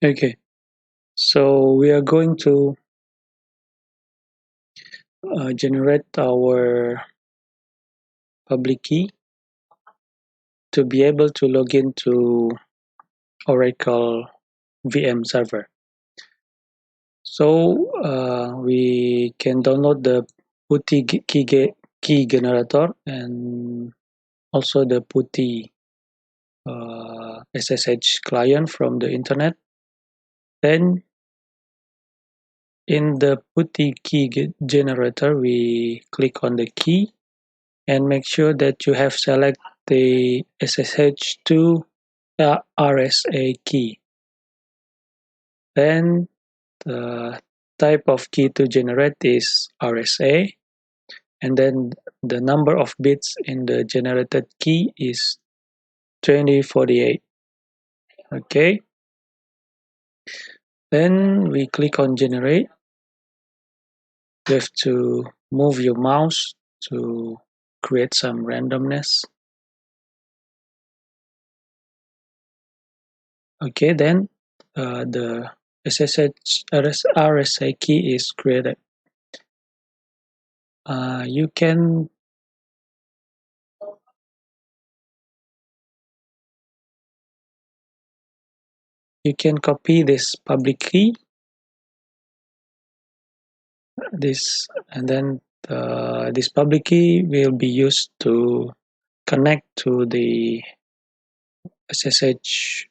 Okay, so we are going to generate our public key to be able to log into Oracle VM server. So we can download the PuTTY key generator and also the PuTTY SSH client from the internet. Then in the PuTTY key generator, we click on the key and make sure that you have select the SSH2 RSA key. Then the type of key to generate is RSA, and then the number of bits in the generated key is 2048. Okay, then we click on generate. You have to move your mouse to create some randomness. Okay, then the SSH RSA key is created. You can copy this public key, and then this public key will be used to connect to the SSH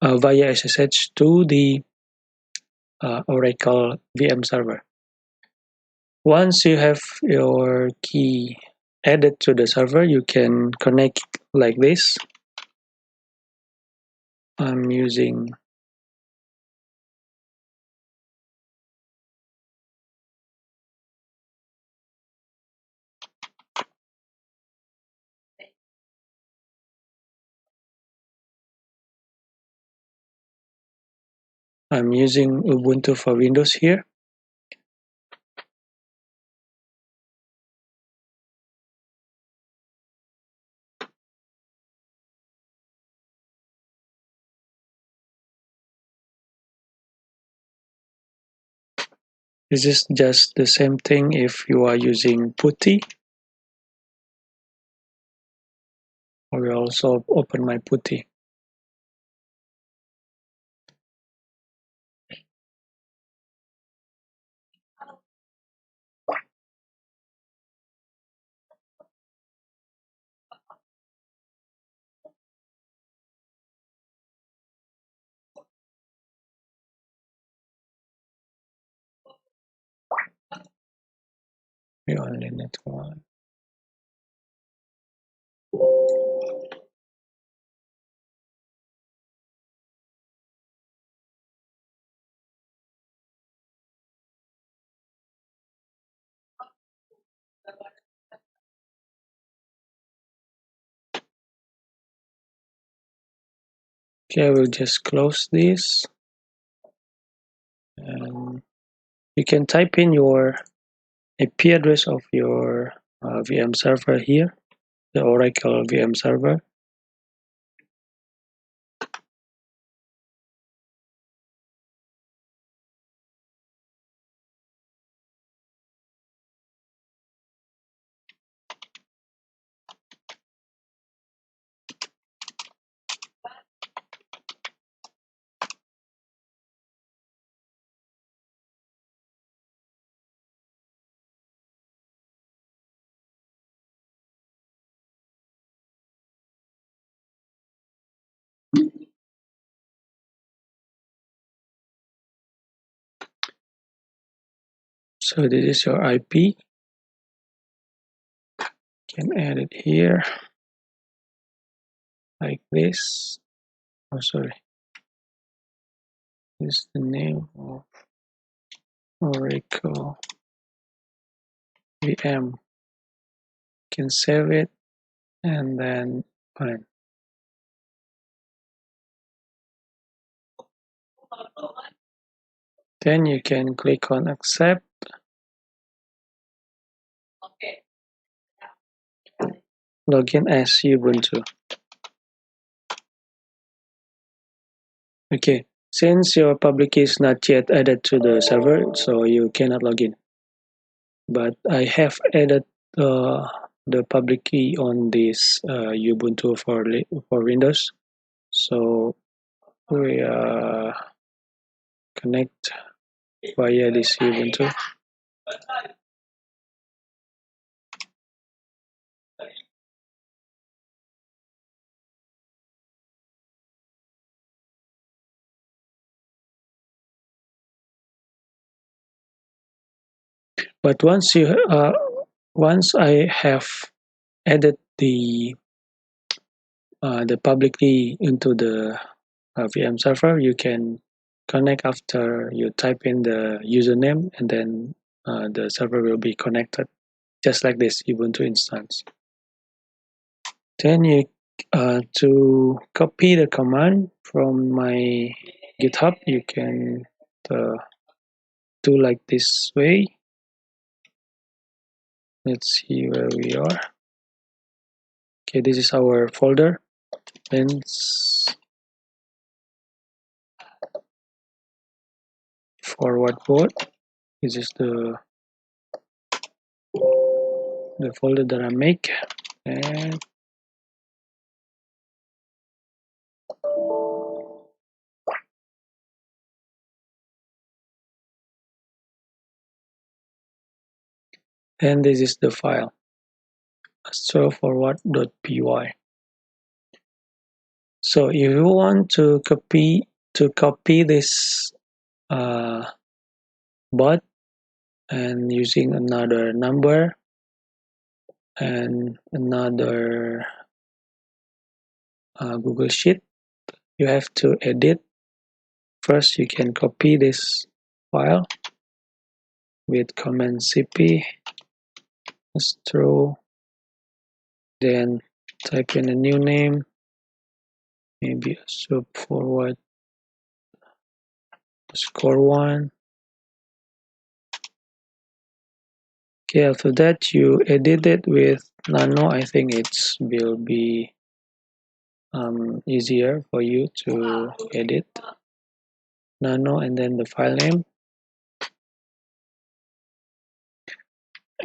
via SSH to the Oracle VM server. Once you have your key added to the server, you can connect like this. I'm using Ubuntu for Windows here. This is just the same thing if you are using PuTTY. I will also open my PuTTY. We only need one. Okay, I will just close this. And you can type in your IP address of your VM server here, the Oracle VM server. So this is your IP. You can add it here like this. Oh, sorry. This is the name of Oracle VM. You can save it and then open. Then you can click on accept. Login as Ubuntu. Okay, Since your public key is not yet added to the server, so you cannot log in. But I have added the public key on this Ubuntu for Windows. So we connect via this Ubuntu. But once I have added the public key into the VM server, you can connect after you type in the username, and then the server will be connected, just like this Ubuntu instance. Then you to copy the command from my GitHub, you can do like this way. Let's see where we are. Okay, this is our folder. Then forward board. This is the folder that I make, and this is the file, astroforward.py. So if you want to copy this bot and using another number and another Google Sheet, you have to edit. First, you can copy this file with command cp astro, then type in a new name, maybe astro forward _1. Okay, after that you edit it with nano. I think it will be easier for you to edit nano, and then the file name,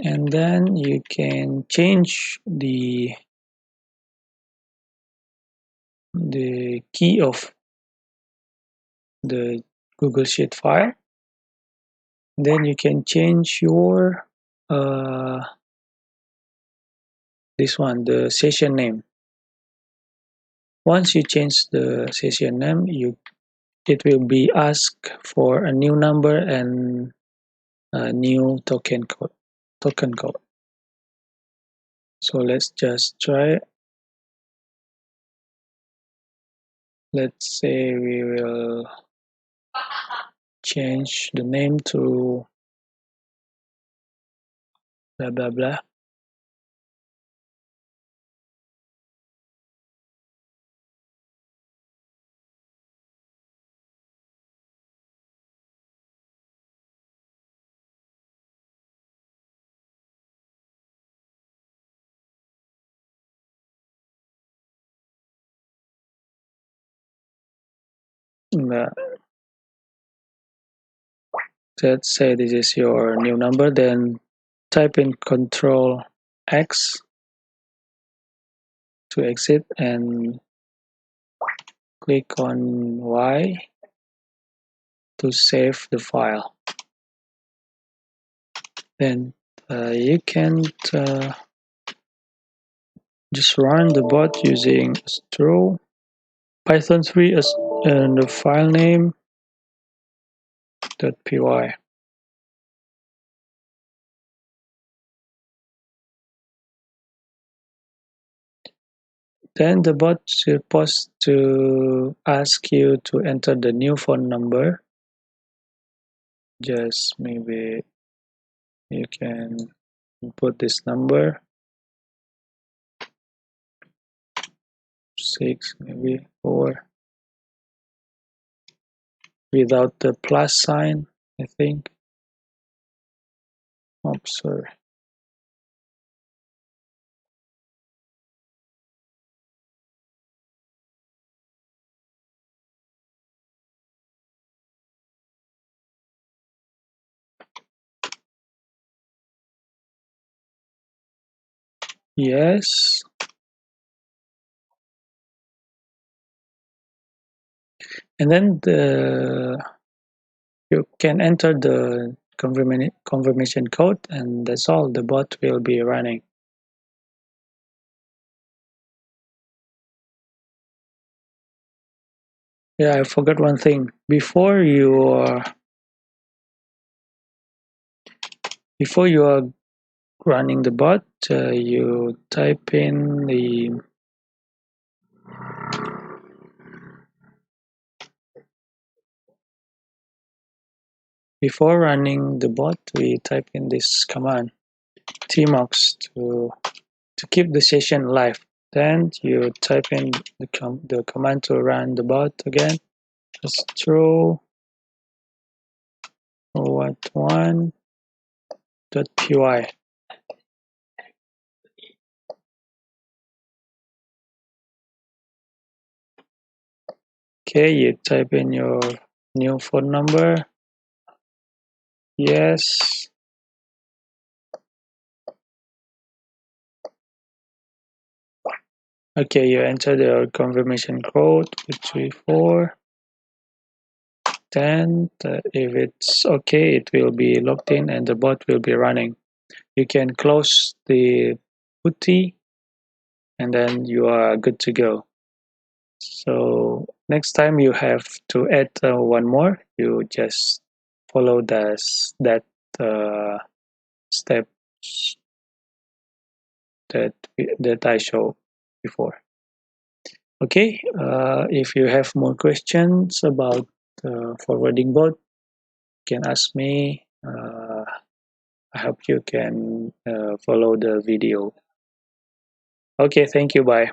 and then you can change the key of the Google Sheet file. Then you can change your this one, the session name. Once you change the session name, it will be asked for a new number and a new token code. So let's just try. Let's say we will change the name to blah blah blah. Uh, let's say this is your new number, then type in Control X to exit and click on Y to save the file. Then you can just run the bot using Astro Python 3 as and the file name .py. Then the bot is supposed to ask you to enter the new phone number. Just maybe you can put this number 6, maybe 4, without the plus sign, I think. Oops, sorry. Yes. And then you can enter the confirmation code, and that's all. The bot will be running. Yeah, I forgot one thing. Before you are running the bot, you type in the before running the bot, we type in this command tmux to keep the session live. Then you type in the command to run the bot again. Just throw what1.py. Okay, you type in your new phone number. Yes. Okay, you enter the confirmation code 234. Then if it's okay, it will be logged in and the bot will be running. You can close the PuTTY and then you are good to go. So next time you have to add one more, you just follow that uh, steps that I showed before. Okay, if you have more questions about forwarding bot, you can ask me. I hope you can follow the video. Okay, thank you. Bye.